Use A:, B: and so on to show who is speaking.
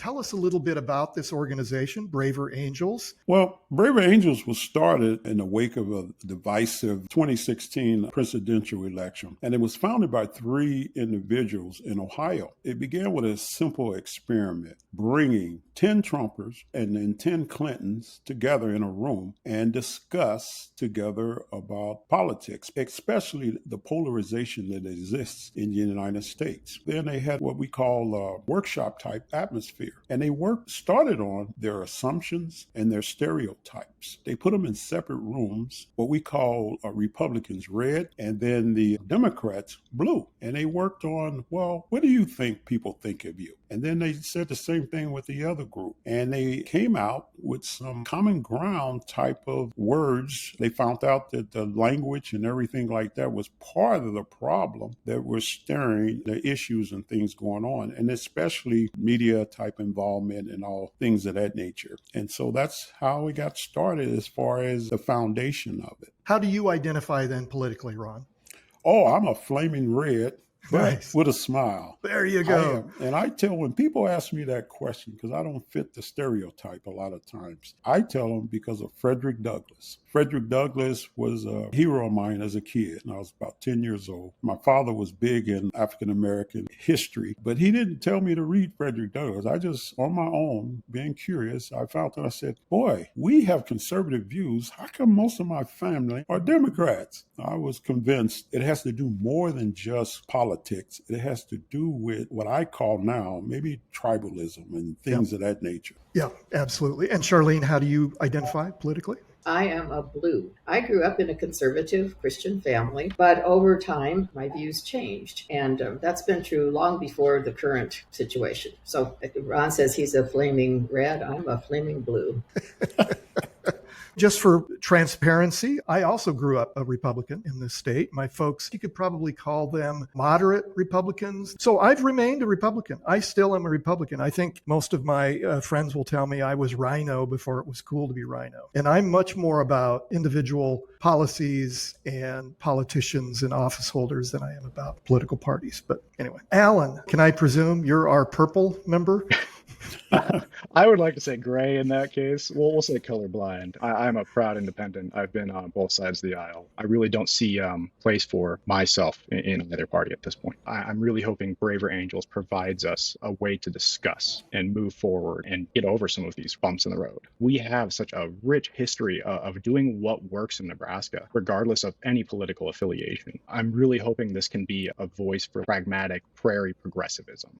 A: tell us a little bit about this organization, Braver Angels?
B: Well, Braver Angels was started in the wake of a divisive 2016 presidential election, and it was founded by three individuals in Ohio. It began with a simple experiment, bringing 10 Trumpers and then 10 Clintons together in a room and discuss together about politics, especially the polarization that exists in the United States. Then they had what we call a workshop type atmosphere, and they started on their assumptions and their stereotypes. They put them in separate rooms, what we call Republicans red, and then the Democrats blue. And they worked on, well, what do you think people think of you? And then they said the same thing with the other group. And they came out with some common ground type of words. They found out that the language and everything like that was part of the problem that was stirring the issues and things going on, and especially media type involvement and all things of that nature. And so that's how we got started as far as the foundation of it.
A: How do you identify then politically, Ron?
B: Oh, I'm a flaming red.
A: Nice.
B: With a smile.
A: There you go.
B: And I tell, when people ask me that question, because I don't fit the stereotype a lot of times, I tell them because of Frederick Douglass. Frederick Douglass was a hero of mine as a kid, and I was about 10 years old. My father was big in African-American history, but he didn't tell me to read Frederick Douglass. I just, on my own, being curious, I found that I said, boy, we have conservative views. How come most of my family are Democrats? I was convinced it has to do more than just politics. It has to do with what I call now maybe tribalism and things of that nature.
A: Yeah, absolutely. And Charlene, how do you identify politically?
C: I am a blue. I grew up in a conservative Christian family, but over time, my views changed. And that's been true long before the current situation. So Ron says he's a flaming red. I'm a flaming blue.
A: Just for transparency, I also grew up a Republican in this state. My folks, you could probably call them moderate Republicans. So I've remained a Republican. I still am a Republican. I think most of my friends will tell me I was Rhino before it was cool to be Rhino. And I'm much more about individual policies and politicians and office holders than I am about political parties. But anyway, Alan, can I presume you're our purple member?
D: I would like to say gray in that case. We'll say colorblind. I'm a proud independent. I've been on both sides of the aisle. I really don't see place for myself in either party at this point. I'm really hoping Braver Angels provides us a way to discuss and move forward and get over some of these bumps in the road. We have such a rich history of doing what works in Nebraska, regardless of any political affiliation. I'm really hoping this can be a voice for pragmatic prairie progressivism.